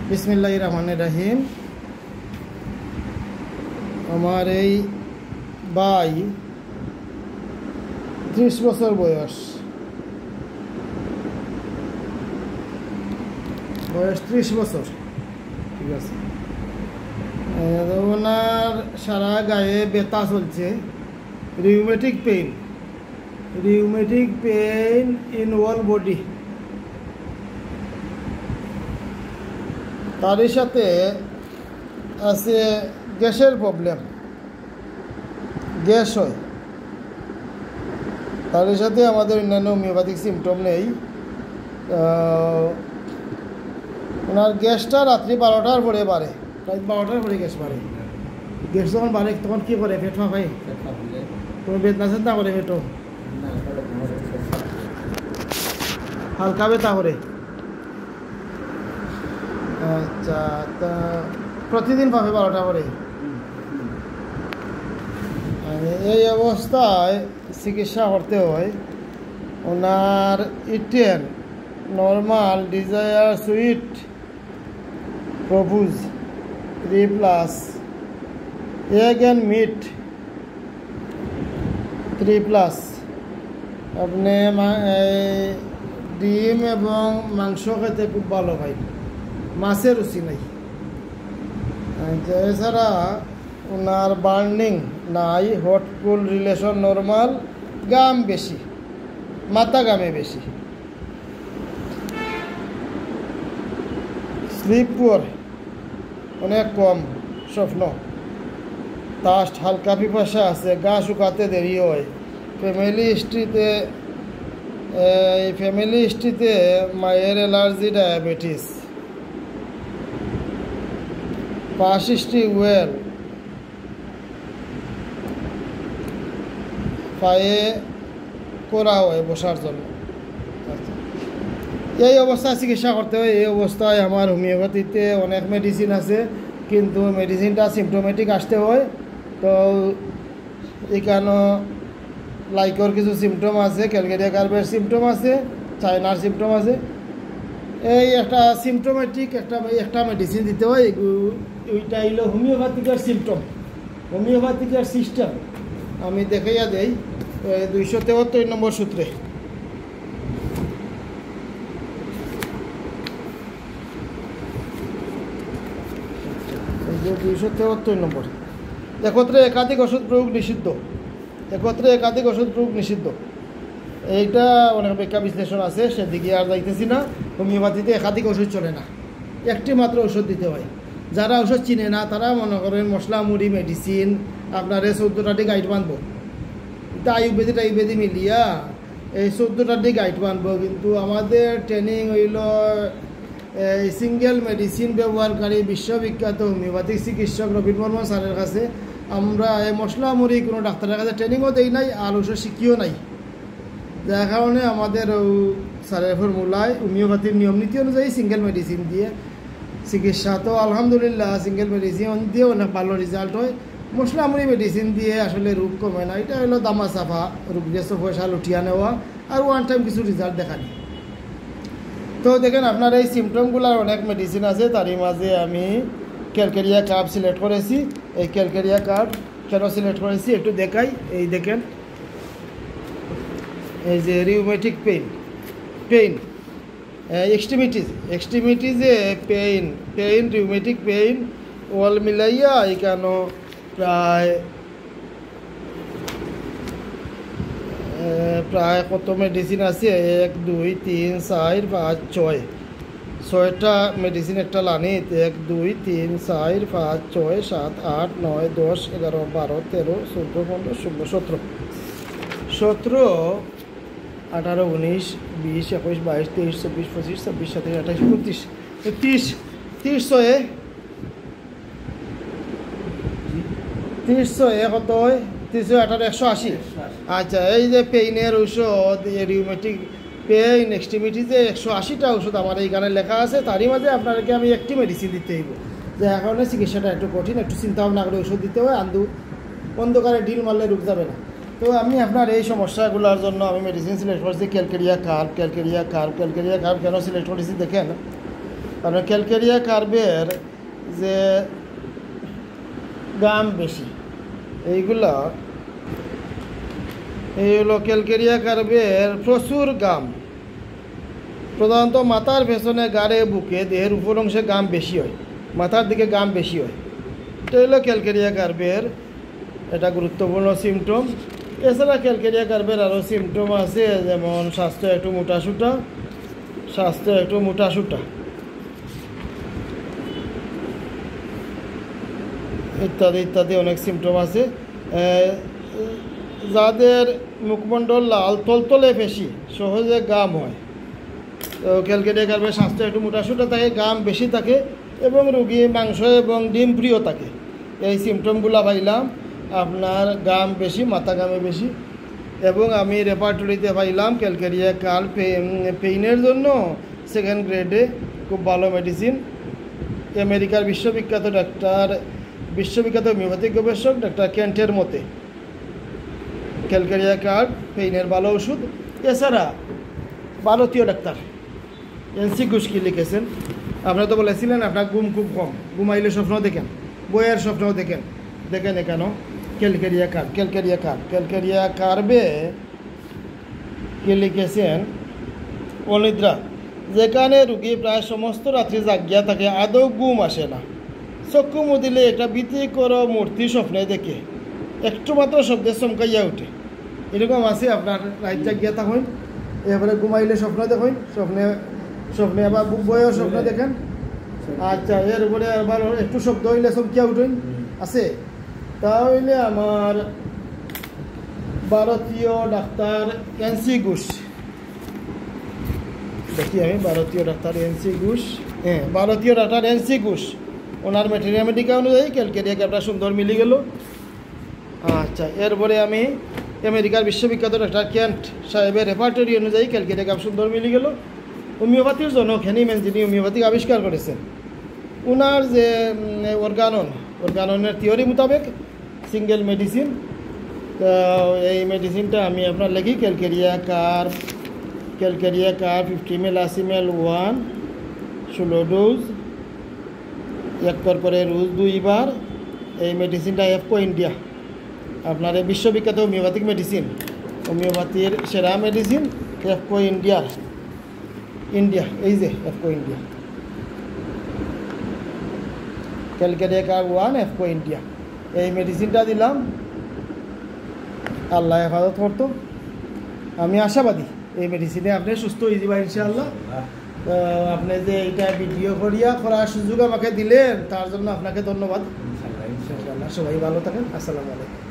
বিসমিল্লাহির রহমানির রহিম। আমার এই ভাই 30 বছর বয়স 30 বছর, ঠিক আছে। ওনার সারা গায়ে ব্যথা চলছে, rheumatic pain in all body. তারই সাথে আছে গ্যাসের প্রবলেম, গ্যাস হয়। তারই সাথে আমাদের অন্যান্য হোমিওপ্যাথিক সিমটম নেই। ওনার গ্যাসটা রাত্রি 12টার পরে বাড়ে, রাত 12টার পরে গ্যাস বাড়ে। গ্যাস যখন বাড়ে তখন কী করে? পেট ফাঁপাই, কোনো বেদনা চেদনা করে, পেটও হালকা ব্যথা করে। আচ্ছা, তা প্রতিদিন পাবে 12টা করে। এই অবস্থায় চিকিৎসা করতে হয়। ওনার ইটেন নর্মাল, ডিজায়ার, সুইট, প্রভুজ 3+, এগ অ্যান্ড মিট 3+। আপনি ডিম এবং মাংস খেতে খুব ভালো হয়, মাছের রুচি নাই। এছাড়া ওনার বার্নিং নাই, হট কুল রিলেশন নর্মাল, গাম বেশি, মাথা গামে বেশি, স্লিপ পুয়ার অনেক কম, স্বপ্ন, তাস্ট, হালকা পিপাসা আছে, গা শুকাতে দেরি হয়। ফ্যামিলি হিস্ট্রিতে মায়ের allergy, diabetes, past history well, পায়ে করা হয় বসার জন্য। এই অবস্থায় চিকিৎসা করতে হয়। এই অবস্থায় আমার হোমিওপ্যাথিতে অনেক মেডিসিন আছে, কিন্তু মেডিসিনটা সিমটোমেটিক আসতে হয়। তো এখানে লাইকর কিছু সিমটম আছে, ক্যালকেরিয়া কার্ভের সিমটম আছে, চায়নার সিমটম আছে। এই একটা সিমটোমেটিক একটা মেডিসিন দিতে হয়। ওইটা হইলো হোমিওপ্যাথিকের সিমটম, হোমিওপ্যাথিকের সিস্টেম। আমি দেখাইয়া দেই 273 নম্বর সূত্রে। 273 নম্বর। একত্রে একাধিক ওষুধ প্রয়োগ নিষিদ্ধ। এইটা অনেক ব্যাখ্যা বিশ্লেষণ আছে, সেদিকে আর যাইতেছি না। হোমিওপ্যাথিতে একাধিক ওষুধ চলে না, একটি মাত্র ওষুধ দিতে হয়। যারা ওষুধ চিনে না তারা মনে করেন মশলা মুড়ি মেডিসিন আপনার 14টা গাইড বানবো, আয়ুর্বেদি মিলিয়া এই 14টা গাইড বানবো। কিন্তু আমাদের ট্রেনিং হইল এই সিঙ্গেল মেডিসিন ব্যবহারকারী বিশ্ববিখ্যাত হোমিওপ্যাথিক চিকিৎসক রবীন বর্মন স্যারের কাছে। আমরা এই মশলা মুড়ি কোনো ডাক্তারের কাছে ট্রেনিংও দেই নাই, আর ওষুধ শিখিও নাই। যার কারণে আমাদের স্যারের ফর্মুলায় হোমিওপ্যাথির নিয়ম নীতি অনুযায়ী সিঙ্গেল মেডিসিন দিয়ে চিকিৎসা। তো আলহামদুলিল্লাহ সিঙ্গেল মেডিসিন দিয়ে অনেক ভালো রেজাল্ট হয়। মশলা মুড়ি মেডিসিন দিয়ে আসলে রোগ কমে না। এটা হলো দামা চাপা, রোগগ্রস্ত পয়সা লুটিয়া নেওয়া আর ওয়ান টাইম কিছু রেজাল্ট দেখানি। তো দেখেন আপনার এই সিমটমগুলোর অনেক মেডিসিন আছে, তারই মাঝে আমি ক্যালকেরিয়া কার্ভ সিলেক্ট করেছি। এই ক্যালকেরিয়া কার্ভ কেন সিলেক্ট করেছি একটু দেখাই। এই দেখেন, এই যে রিউমেটিক পেইন এক্সট্রিমিটিজে পেইন রিউমেটিক পেইন অল মিলাইয়া এখানে প্রায় কত মেডিসিন আছে? 1 2 3 4 5 6 6টা মেডিসিন একটা লানিত। 1 2 3 4 5 6 7 8 9 10 11 12 13 14 15 16 17 17 18 19 20 21 22 23 24 25 26 27 28 29 30 কত হয়? 30 18 180। আচ্ছা, এই যে পেইনের ঔষধ, রিউমেটিক পেইন এক্সট্রিমিটিজে 180টা ওষুধ আমার এইখানে লেখা আছে। তারই মাঝে আপনাদেরকে আমি একটি মেডিসিন দিতে হইব। যার কারণে চিকিৎসাটা একটু কঠিন, একটু চিন্তা ভাবনা করে ওষুধ দিতে হয়। অন্ধকারে ডিল মারলে রোগ যাবে না। তো আমি আপনার এই সমস্যাগুলোর জন্য আমি মেডিসিন সিলেক্ট করেছি ক্যালকেরিয়া কার্ভ কেন সিলেক্ট করেছি দেখেন। কারণ ক্যালকেরিয়া কার্বের যে গাম বেশি, এইগুলো হলো ক্যালকেরিয়া কার্বের প্রচুর গাম। প্রধানত মাথার পেছনে, গাড়ে, বুকে, দেহের উপর অংশে গাম বেশি হয়, মাথার দিকে গাম বেশি হয়। এটা হলো ক্যালকেরিয়া কার্বের এটা গুরুত্বপূর্ণ সিমটম। এছাড়া ক্যালকেরিয়া কার্বের আরও সিমটম আছে, যেমন স্বাস্থ্য একটু মোটাসুটা, ইত্যাদি ইত্যাদি অনেক সিমটম আছে। যাদের মুখমণ্ডল লাল, তলতলে বেশি, সহজে গাম হয়, তো ক্যালকেরিয়া কার্বের স্বাস্থ্য একটু মোটাসুটা থাকে, গাম বেশি থাকে এবং রোগী মাংস এবং ডিম প্রিয় থাকে। এই সিমটমগুলো পাইলাম আপনার গাম বেশি, মাথা গামে বেশি। এবং আমি রেপার্টরিতে পাইলাম ক্যালকেরিয়া কার্ব পেইনের জন্য 2nd গ্রেডে খুব ভালো মেডিসিন। আমেরিকার বিশ্ববিখ্যাত হোমিওপ্যাথিক গবেষক ডাক্তার কেন্টের মতে ক্যালকেরিয়া কার্ব পেইনের ভালো ওষুধ। এছাড়া ভারতীয় ডাক্তার এনসি ঘোষ কি লিখেছেন, আপনারা তো বলেছিলেন আপনার ঘুম খুব কম, ঘুমাইলে স্বপ্ন দেখেন, বইয়ের স্বপ্ন দেখেন কেন? ক্যালকেরিয়া কার্বে কি লিখেছেন, অনিদ্রা, যেখানে রুগী প্রায় সমস্ত রাত্রি জাগিয়া থাকে, আদৌ ঘুম আসে না, চক্ষু মুদিলে একটা ভীতিকর মূর্তি স্বপ্নে দেখে, একটু মাত্র শব্দে চমকাইয়া উঠে, এরকম আছে। আপনার রাত জাগিয়া থাকুন, এবারে ঘুমাইলে স্বপ্ন দেখুন, স্বপ্নে আবার বইয়ের স্বপ্ন দেখেন। আচ্ছা, এর উপরে আবার একটু শব্দ হইলে চমকিয়া উঠুন, আছে। তাহলে আমার ভারতীয় ডাক্তার এনসি ঘোষ, দেখি আমি ভারতীয় ডাক্তার এনসি ঘোষ, ওনার ম্যাটেরিয়ামেটিকা অনুযায়ী ক্যালকেরিয়া কার্বটা সুন্দর মিলে গেল। আচ্ছা, এরপরে আমি আমেরিকার বিশ্ববিখ্যাত ডাক্তার কেন্ট সাহেবের রেপার্টরি অনুযায়ী ক্যালকেরিয়া কার্ব সুন্দর মিলে গেল। হোমিওপ্যাথির জনক হেনিম্যান, যিনি হোমিওপ্যাথিক আবিষ্কার করেছেন, ওনার যে অর্গাননের থিওরি মোতাবেক সিঙ্গেল মেডিসিন, তো এই মেডিসিনটা আমি আপনার লিখি calcarea carb 50 ml 80 ml 1 16 dose, এক পরে রোজ 2 বার। এই মেডিসিনটা এফকো ইন্ডিয়া, আপনার এই বিশ্ববিখ্যাত হোমিওপ্যাথিক মেডিসিন, হোমিওপ্যাথির সেরা মেডিসিন এফকো ইন্ডিয়া, এই যে IFFCO India, calcarea carb 1 IFFCO India, এই মেডিসিনটা দিলাম। আল্লাহ হেফাজত করতো, আমি আশাবাদী এই মেডিসিনে আপনি সুস্থ হয়ে যাবেন ইনশাআল্লাহ। আপনি যে এইটা ভিডিও করার সুযোগ আমাকে দিলেন, তার জন্য আপনাকে ধন্যবাদ। ইনশাআল্লাহ সবাই ভালো থাকেন। আসসালামু আলাইকুম।